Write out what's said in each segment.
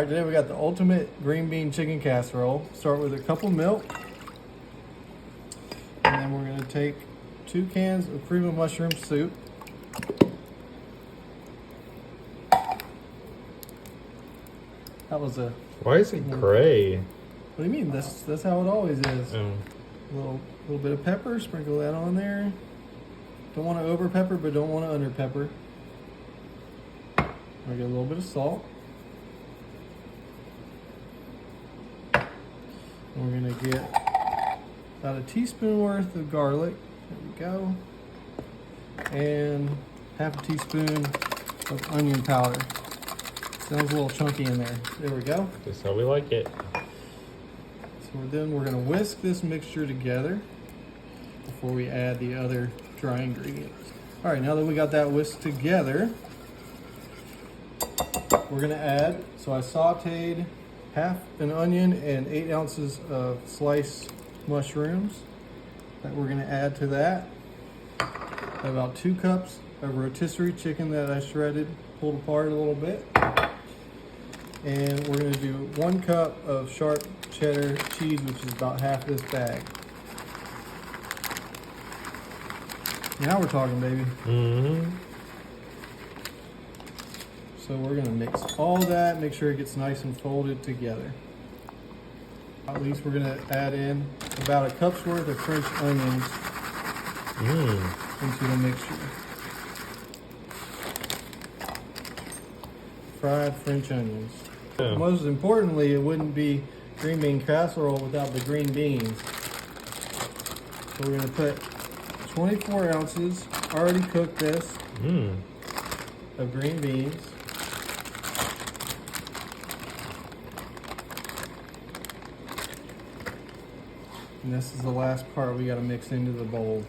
All right, today we got the ultimate green bean chicken casserole. Start with a cup of milk. And then we're gonna take 2 cans of cream of mushroom soup. That was a... Why is it gray? What do you mean? That's how it always is. Oh. A little bit of pepper, sprinkle that on there. Don't want to over pepper, but don't want to under pepper. I get a little bit of salt. And we're gonna get about a teaspoon worth of garlic. There we go. And half a teaspoon of onion powder. Sounds a little chunky in there. There we go. That's how we like it. So then we're gonna whisk this mixture together before we add the other dry ingredients. All right, now that we got that whisked together, we're gonna add, so I sauteed half an onion and 8 ounces of sliced mushrooms that we're gonna add to that. About 2 cups of rotisserie chicken that I shredded, pulled apart a little bit. And we're gonna do 1 cup of sharp cheddar cheese, which is about half this bag. Now we're talking, baby. Mm-hmm. So we're gonna mix all that, make sure it gets nice and folded together. At least we're gonna add in about a cup's worth of French onions into the mixture. Fried French onions. Yeah. Most importantly, it wouldn't be green bean casserole without the green beans. So we're gonna put 24 ounces, already cooked this, of green beans. And this is the last part we gotta mix into the bowl.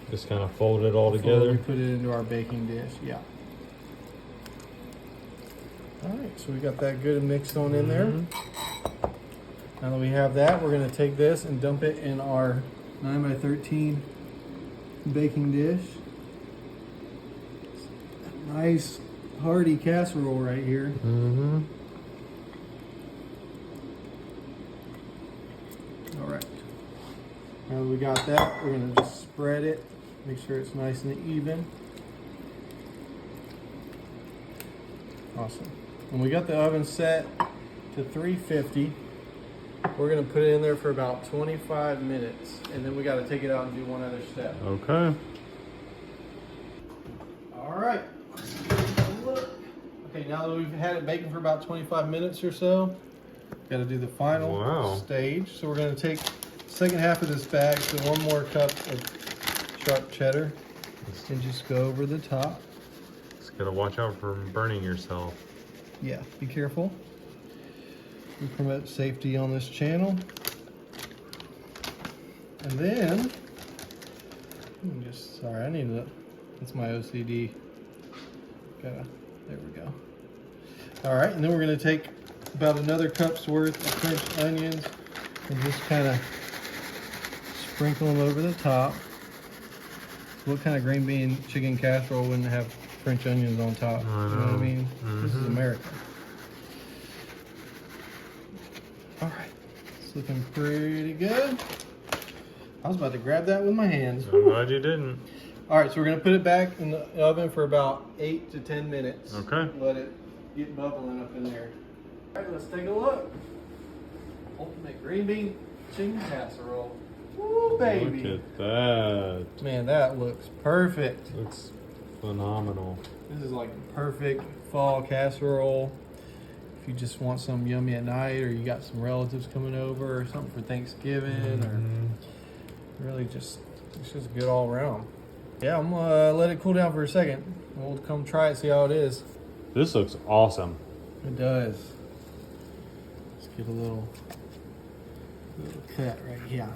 Just kind of fold it all Before together. we put it into our baking dish, yeah. All right, so we got that good and mixed on in there. Now that we have that, we're gonna take this and dump it in our 9x13 baking dish. Nice hearty casserole right here. All right. Now that we got that, we're gonna just spread it, make sure it's nice and even. Awesome. When we got the oven set to 350, we're gonna put it in there for about 25 minutes, and then we gotta take it out and do one other step. Okay. All right. Okay, now that we've had it baking for about 25 minutes or so, gotta do the final stage. So we're gonna take the second half of this bag, so 1 more cup of sharp cheddar, and just go over the top. Just gotta watch out for burning yourself. Yeah, be careful. We promote safety on this channel. And then, sorry, I need to, that's my OCD. There we go. All right, and then we're gonna take about another cup's worth of French onions and just kind of sprinkle them over the top. What kind of green bean chicken casserole wouldn't have French onions on top? You know what I mean? This is America. All right, it's looking pretty good. I was about to grab that with my hands. I'm glad you didn't. All right, so we're gonna put it back in the oven for about 8 to 10 minutes. Okay. Let it get bubbling up in there. All right, let's take a look. Ultimate green bean chicken casserole. Woo, baby. Look at that. Man, that looks perfect. Looks phenomenal. This is like a perfect fall casserole. If you just want some yummy at night, or you got some relatives coming over, or something for Thanksgiving, or really just, it's just good all around. Yeah, I'm gonna let it cool down for a second. We'll come try it, see how it is. This looks awesome. It does. Let's get a little cut right here.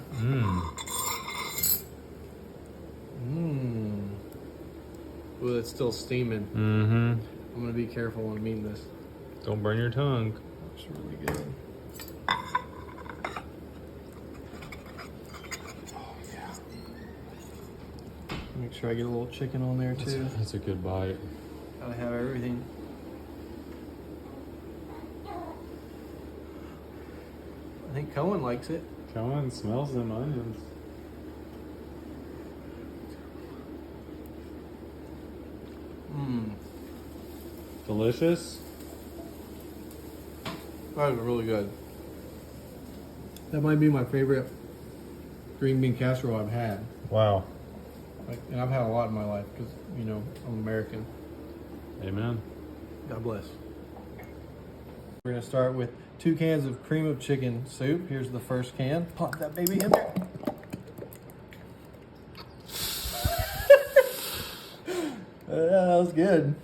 Well, it's still steaming. I'm gonna be careful when I'm eating this. Don't burn your tongue. That's really good. Oh yeah. Make sure I get a little chicken on there too. That's a good bite. Gotta have everything. think Cohen likes it. Cohen smells them onions. Mmm. Delicious. That was really good. That might be my favorite green bean casserole I've had. Wow. Like, and I've had a lot in my life because, you know, I'm American. Amen. God bless. We're gonna start with 2 cans of cream of chicken soup. Here's the first can. Pop that baby in there. That was good.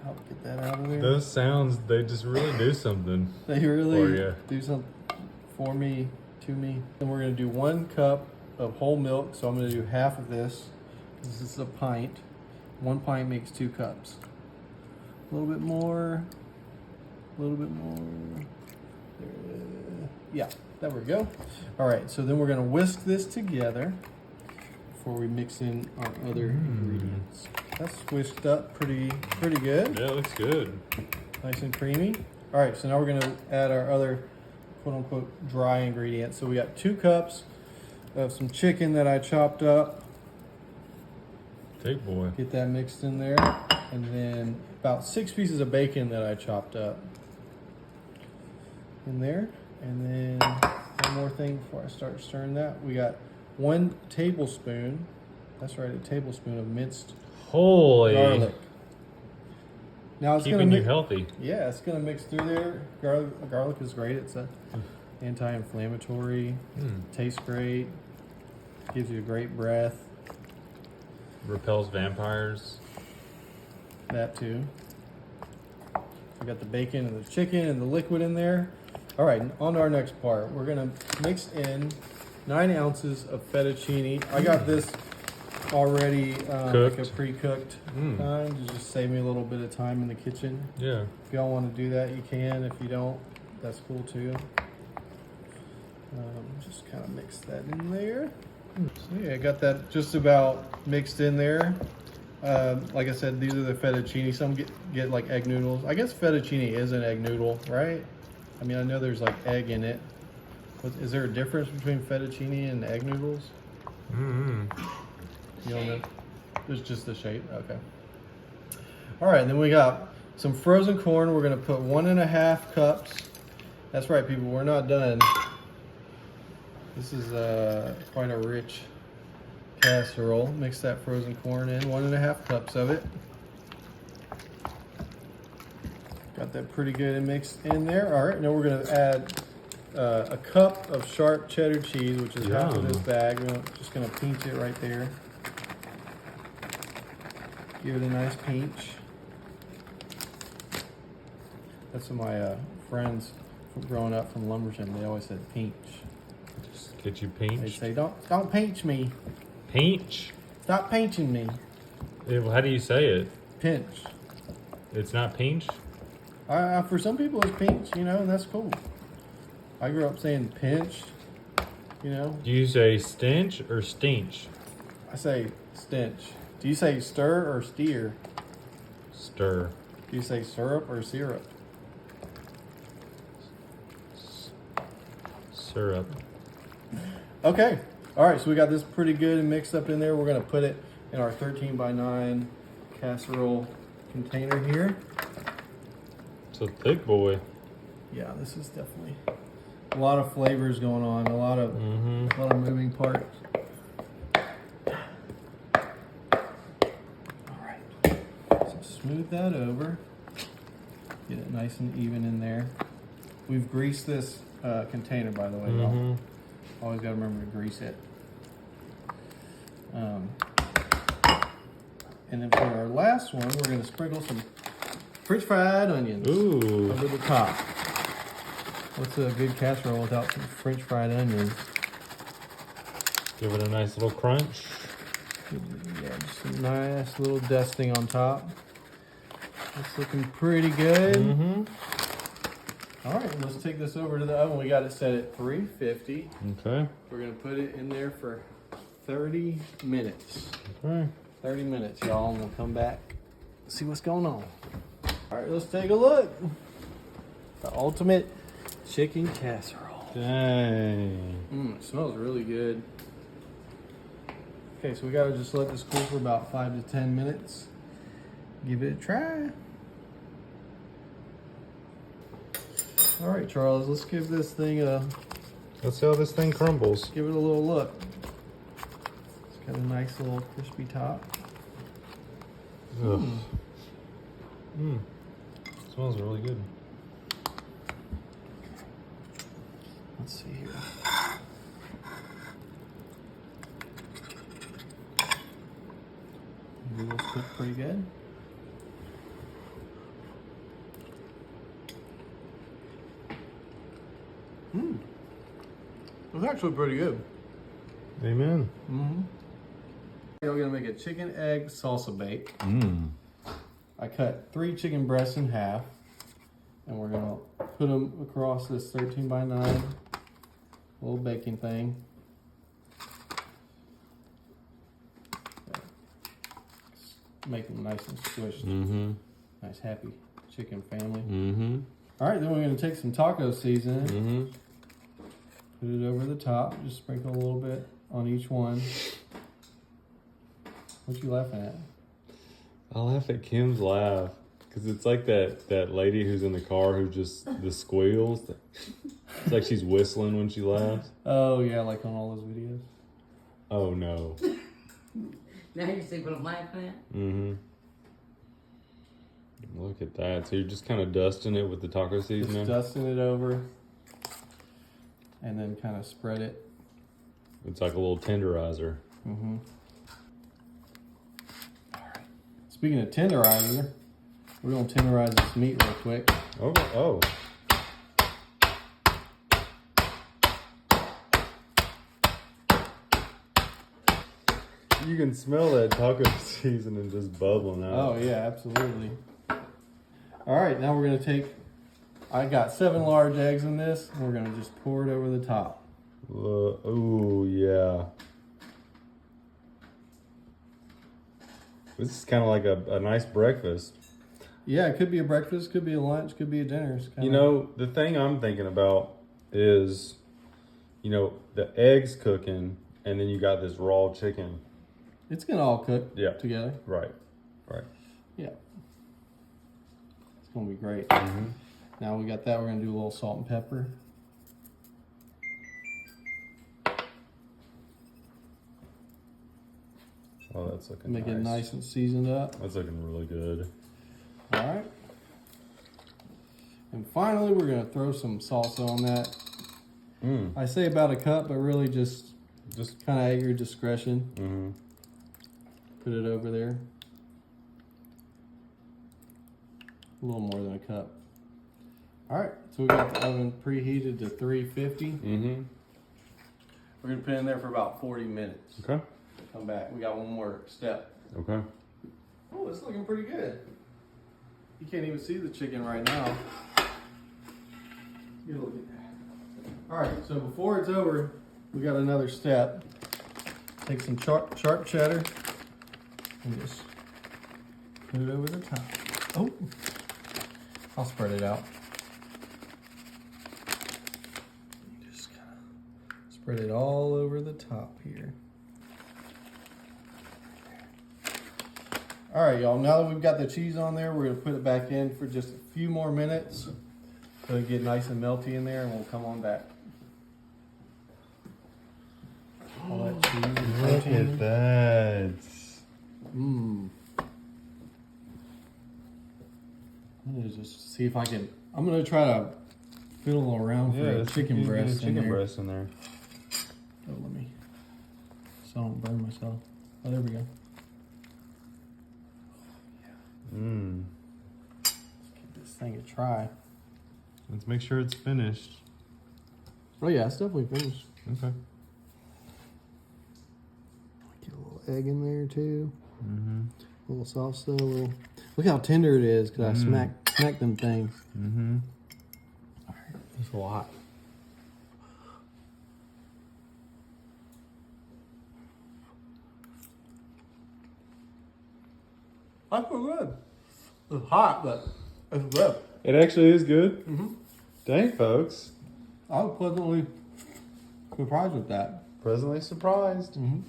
Help get that out of there. Those sounds, they just really do something. They really For ya. do something for me, to me. And we're gonna do 1 cup of whole milk. So I'm gonna do half of this. This is a pint. 1 pint makes 2 cups. A little bit more. A little bit more. Yeah, there we go. All right, so then we're gonna whisk this together before we mix in our other ingredients. That's whisked up pretty good. Yeah, it looks good. Nice and creamy. All right, so now we're gonna add our other quote unquote dry ingredients. So we got 2 cups of some chicken that I chopped up. Big boy. Get that mixed in there. And then about 6 pieces of bacon that I chopped up in there. And then one more thing before I start stirring that. We got 1 tablespoon, that's right, a tablespoon of minced Holy. garlic. Now it's Keeping gonna you healthy. Yeah, it's gonna mix through there. Garlic is great. It's a anti-inflammatory. Tastes great. Gives you a great breath. Repels vampires. That too. We got the bacon and the chicken and the liquid in there. All right, on to our next part. We're gonna mix in 9 ounces of fettuccine. I got this already like a pre-cooked kind to just save me a little bit of time in the kitchen. Yeah. If y'all want to do that, you can. If you don't, that's cool too. Just kind of mix that in there. So yeah, I got that just about mixed in there. Like I said, these are the fettuccine. Some get like egg noodles. I guess fettuccine is an egg noodle, right? I mean, I know there's like egg in it. Is there a difference between fettuccine and egg noodles? You don't know? It's just the shape. Okay. All right, then we got some frozen corn. We're gonna put 1.5 cups. That's right, people. We're not done. This is quite a rich casserole. Mix that frozen corn in. 1.5 cups of it. Got that pretty good and mixed in there. All right, now we're gonna add a cup of sharp cheddar cheese, which is half of this bag. We're just gonna pinch it right there. Give it a nice pinch. That's what my friends from growing up from Lumberton, they always said pinch. Just get you They pinched. say, don't pinch me. Pinch? Stop pinching me. How do you say it? Pinch. It's not pinch? For some people it's pinch, you know, and that's cool. I grew up saying pinch, you know. Do you say stench or stench? I say stench. Do you say stir or steer? Stir. Do you say syrup or syrup? Syrup. Okay. All right, so we got this pretty good and mixed up in there. We're going to put it in our 13x9 casserole container here. It's a thick boy. Yeah, this is definitely a lot of flavors going on, a lot of moving parts. All right, so smooth that over. Get it nice and even in there. We've greased this container, by the way. Y'all. Always got to remember to grease it. And then for our last one, we're going to sprinkle some French fried onions over the top. What's a good casserole without some French fried onions? Give it a nice little crunch. Yeah, just a nice little dusting on top. It's looking pretty good. All right, let's take this over to the oven. We got it set at 350. Okay. We're gonna put it in there for 30 minutes. Okay. 30 minutes, y'all, and we'll come back, see what's going on. All right, let's take a look. The ultimate chicken casserole. Dang. It smells really good. Okay, so we gotta just let this cool for about 5 to 10 minutes. Give it a try. All right, Charles, let's give this thing Let's see how this thing crumbles. give it a little look. It's got a nice little crispy top. Ugh. Smells really good. Let's see here. Noodles cook pretty good. It's actually pretty good. Amen. We're gonna make a chicken egg salsa bake. Mmm. I cut 3 chicken breasts in half, and we're gonna put them across this 13 by 9 little baking thing. Make them nice and squished. Mm-hmm. Nice happy chicken family. Mm-hmm. All right, then we're gonna take some taco seasoning, Mm-hmm. put it over the top, just sprinkle a little bit on each one. What you laughing at? I laugh at Kim's laugh because it's like that lady who's in the car who just the squeals. It's like she's whistling when she laughs. Oh yeah, like on all those videos. Oh no. Now you see what I'm laughing at? Mm-hmm. Look at that. So you're just kind of dusting it with the taco seasoning? Just dusting it over, and then kind of spread it. It's like a little tenderizer. Mm-hmm. All right. Speaking of tenderizer, we're gonna tenderize this meat real quick. Oh. You can smell that taco seasoning just bubbling out. Oh yeah, absolutely. All right, now we're gonna take, I got 7 large eggs in this, and we're gonna just pour it over the top. Oh yeah. This is kind of like a nice breakfast. Yeah, it could be a breakfast, could be a lunch, could be a dinner. It's kinda, You know, the thing I'm thinking about is, the eggs cooking, and then you got this raw chicken. it's gonna all cook Yeah. together. Right. Yeah, it's gonna be great. Mm-hmm. Now we got that, we're gonna do a little salt and pepper. Oh, that's looking Make nice. it nice and seasoned up. That's looking really good. All right. And finally, we're gonna throw some salsa on that. I say about a cup, but really just kind of at your discretion. Mm-hmm. Put it over there. A little more than a cup. All right, so we got the oven preheated to 350. Mm-hmm. We're gonna put it in there for about 40 minutes. Okay. Come back. We got one more step. Okay. Oh, it's looking pretty good. You can't even see the chicken right now. Get a look at that. All right, so before it's over, we got another step. Take some sharp cheddar and just put it over the top. Oh, I'll spread it out. Just kind of spread it all over the top here. All right, y'all, now that we've got the cheese on there, we're gonna put it back in for just a few more minutes. So it get nice and melty in there, and we'll come on back. All that cheese and Look protein. at that. Mmm. I'm gonna just see if I can. I'm gonna try to fiddle around for a chicken breast in there. breast in there. Oh, let me. So I don't burn myself. Oh, there we go. Mmm. Let's give this thing a try. Let's make sure it's finished. Oh yeah, it's definitely finished. Okay. Get a little egg in there too. Mm-hmm. A little salsa. A little. Look how tender it is because I smacked them things. Mm-hmm. All right, it's a lot. That's pretty good. It's hot, but it's good. It actually is good. Mm-hmm. Dang, folks. I was pleasantly surprised with that. Pleasantly surprised. Mm-hmm.